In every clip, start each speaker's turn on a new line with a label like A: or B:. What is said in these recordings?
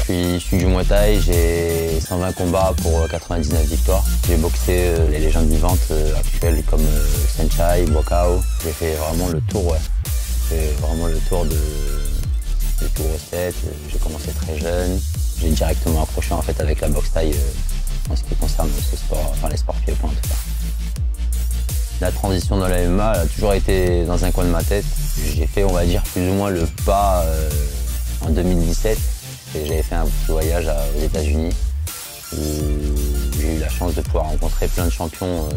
A: Je suis du Muay Thai, j'ai 120 combats pour 99 victoires. J'ai boxé les légendes vivantes actuelles comme Senchai, Bokao. J'ai fait vraiment le tour, ouais. J'ai fait vraiment le tour de tout recette. J'ai commencé très jeune. J'ai directement accroché en fait avec la boxe thaï en ce qui concerne ce sport, enfin les sports pieds-points en tout cas. La transition dans la MMA a toujours été dans un coin de ma tête. J'ai fait, on va dire, plus ou moins le pas en 2017. J'avais fait un petit voyage aux États-Unis où j'ai eu la chance de pouvoir rencontrer plein de champions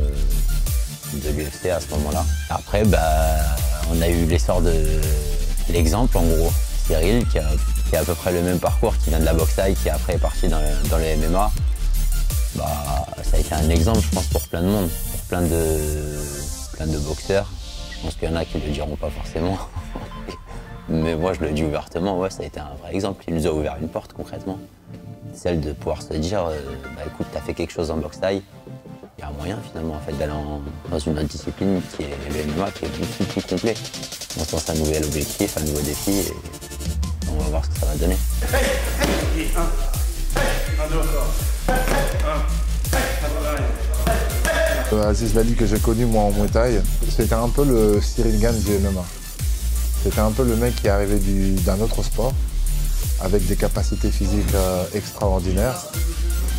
A: de l'UFC à ce moment-là. Après, on a eu l'essor de l'exemple, en gros. Cyril, qui a à peu près le même parcours, qui vient de la boxe thaï, qui après est parti dans le MMA. Ça a été un exemple, je pense, pour plein de monde, pour plein de boxeurs. Je pense qu'il y en a qui ne le diront pas forcément. Mais moi, je le dis ouvertement, ouais, ça a été un vrai exemple. Il nous a ouvert une porte, concrètement. Celle de pouvoir se dire, écoute, t'as fait quelque chose en boxe thaï. Il y a un moyen, finalement, en fait, d'aller dans une autre discipline qui est le MMA, qui est beaucoup plus complet. On se lance un nouvel objectif, un nouveau défi, et on va voir ce que ça va donner.
B: Aziz Lali, que j'ai connu, moi, en Muay Thai, c'était un peu le Cyril Gane du MMA. C'était un peu le mec qui est arrivé d'un autre sport, avec des capacités physiques extraordinaires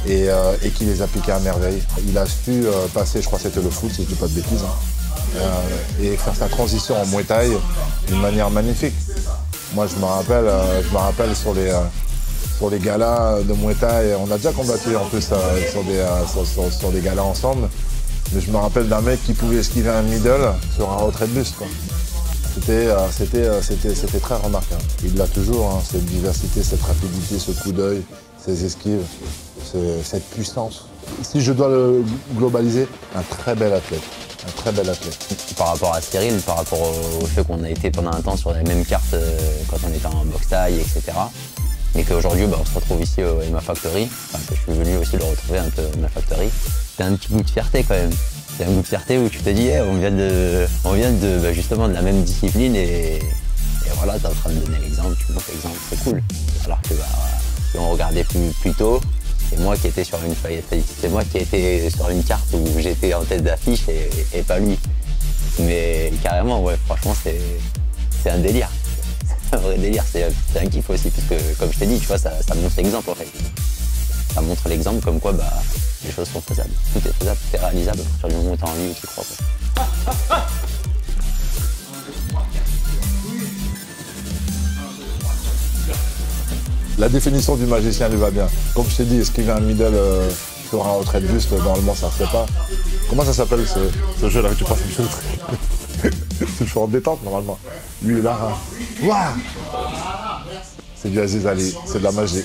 B: et qui les appliquait à merveille. Il a su passer, je crois que c'était le foot, si je ne dis pas de bêtises, et faire sa transition en Muay Thai d'une manière magnifique. Moi, je me rappelle sur les galas de Muay Thai, on a déjà combattu en plus sur des galas ensemble, mais je me rappelle d'un mec qui pouvait esquiver un middle sur un retrait de buste, quoi. C'était très remarquable. Il l'a toujours, hein, cette diversité, cette rapidité, ce coup d'œil, ces esquives, cette puissance. Si je dois le globaliser, un très bel athlète. Un très bel athlète.
A: Par rapport à Cyril, par rapport au fait qu'on a été pendant un temps sur la même carte quand on était en boxe thaï, etc. Et qu'aujourd'hui, on se retrouve ici au MMA Factory. Enfin, que je suis venu aussi le retrouver un peu au MMA Factory. C'est un petit goût de fierté quand même. C'est un goût de fierté où tu te dis, on vient de justement de la même discipline et voilà, t'es en train de donner l'exemple, tu montres l'exemple, c'est cool. Alors que si on regardait plus tôt, c'est moi qui étais sur une carte où j'étais en tête d'affiche et pas lui. Mais carrément, ouais, franchement, c'est un délire. C'est un vrai délire, c'est un kiff aussi, parce que comme je t'ai dit, tu vois, ça montre l'exemple en fait. Ça montre l'exemple comme quoi les choses sont faisables. Tout est faisable, tout est réalisable à partir du moment où tu as envie et tu crois.
B: La définition du magicien lui va bien. Comme je t'ai dit, esquiver un middle sur un retrait de buste, normalement ça ne se fait pas. Comment ça s'appelle ce jeu là que tu passes le truc? C'est toujours en détente normalement. Lui là, waouh, c'est du Aziz Ali, c'est de la magie.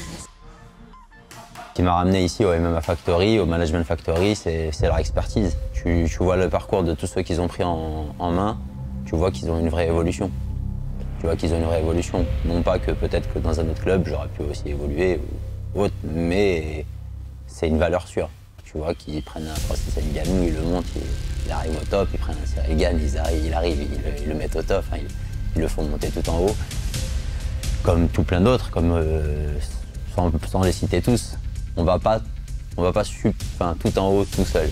A: Ce qui m'a ramené ici au MMA Factory, au Management Factory, c'est leur expertise. Tu vois le parcours de tous ceux qu'ils ont pris en main, tu vois qu'ils ont une vraie évolution. Tu vois qu'ils ont une vraie évolution. Non pas que peut-être que dans un autre club, j'aurais pu aussi évoluer ou autre, mais c'est une valeur sûre. Tu vois qu'ils prennent un Francis Ngannou, ils le montent, il arrive au top, ils prennent un Cyril Gane, il arrive, ils le mettent au top, hein, ils le font monter tout en haut. Comme tout plein d'autres, sans les citer tous. On va pas tout en haut tout seul.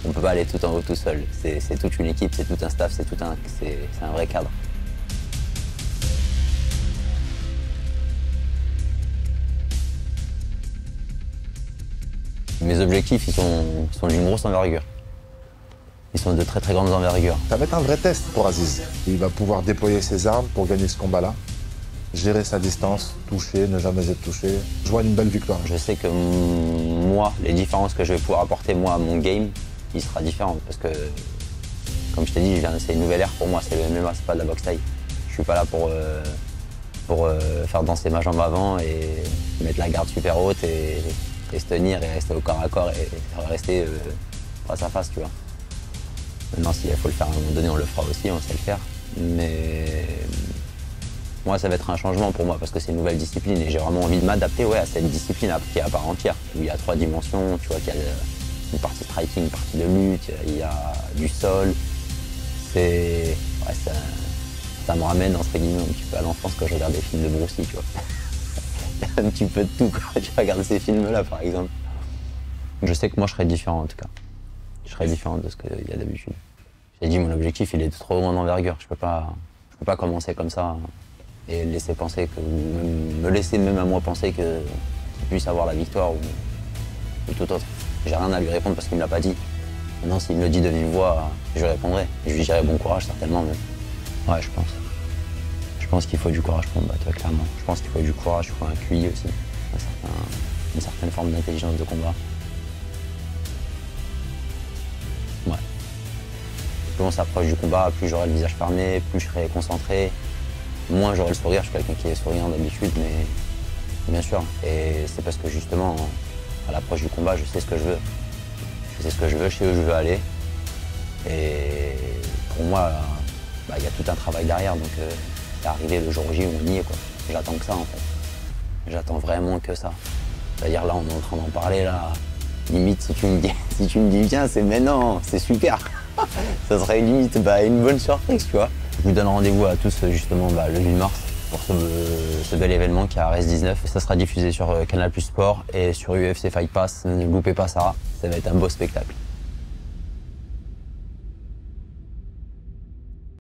A: On peut pas aller tout en haut tout seul. C'est toute une équipe, c'est tout un staff, c'est un vrai cadre. Mes objectifs, ils sont d'une grosse envergure. Ils sont de très très grandes envergures.
B: Ça va être un vrai test pour Aziz. Il va pouvoir déployer ses armes pour gagner ce combat-là. Gérer sa distance, toucher, ne jamais être touché. Je vois une belle victoire.
A: Je sais que moi, les différences que je vais pouvoir apporter moi à mon game, il sera différent. Parce que, comme je t'ai dit, c'est une nouvelle ère pour moi, c'est le MMA, c'est pas de la boxe thaï. Je suis pas là pour faire danser ma jambe avant et mettre la garde super haute et se tenir et rester au corps à corps et rester face à face, tu vois. Maintenant, s'il faut le faire à un moment donné, on le fera aussi, on sait le faire. Mais moi, ça va être un changement pour moi parce que c'est une nouvelle discipline et j'ai vraiment envie de m'adapter à cette discipline qui est à part entière. Où il y a 3 dimensions, tu vois, qu'il y a une partie striking, une partie de lutte, il y a du sol. Ouais, ça me ramène entre guillemets un petit peu à l'enfance quand je regarde des films de Bruce Lee, tu vois. Il y a un petit peu de tout quand tu regardes ces films-là, par exemple. Je sais que moi, je serais différent en tout cas. Je serais différent de ce qu'il y a d'habitude. J'ai dit, mon objectif, il est de trop loin d'envergure. Je peux pas commencer comme ça et laisser penser me laisser même à moi penser qu'il puisse avoir la victoire ou tout autre. J'ai rien à lui répondre parce qu'il me l'a pas dit. Maintenant, s'il me le dit de vive voix, je lui répondrai. Et je lui dirai bon courage, certainement même. Ouais, je pense. Je pense qu'il faut du courage pour me battre, clairement. Je pense qu'il faut du courage, il faut un QI aussi. Une certaine forme d'intelligence de combat. Ouais. Plus on s'approche du combat, plus j'aurai le visage fermé, plus je serai concentré. Moins j'aurai le sourire, je suis quelqu'un qui est souriant d'habitude, mais bien sûr. Et c'est parce que justement, à l'approche du combat, je sais ce que je veux. Je sais ce que je veux, je sais où je veux aller. Et pour moi, il y a tout un travail derrière, donc c'est arrivé le jour J où on y est, quoi. J'attends que ça, en fait. J'attends vraiment que ça. C'est-à-dire là, on est en train d'en parler, là. Limite, si tu me dis viens, c'est maintenant, c'est super. Ça serait limite une bonne surprise, tu vois. Je vous donne rendez-vous à tous, justement, le 8 mars pour ce bel événement qui est à Res 19. Ça sera diffusé sur Canal+ Sport et sur UFC Fight Pass. Ne loupez pas ça, ça va être un beau spectacle.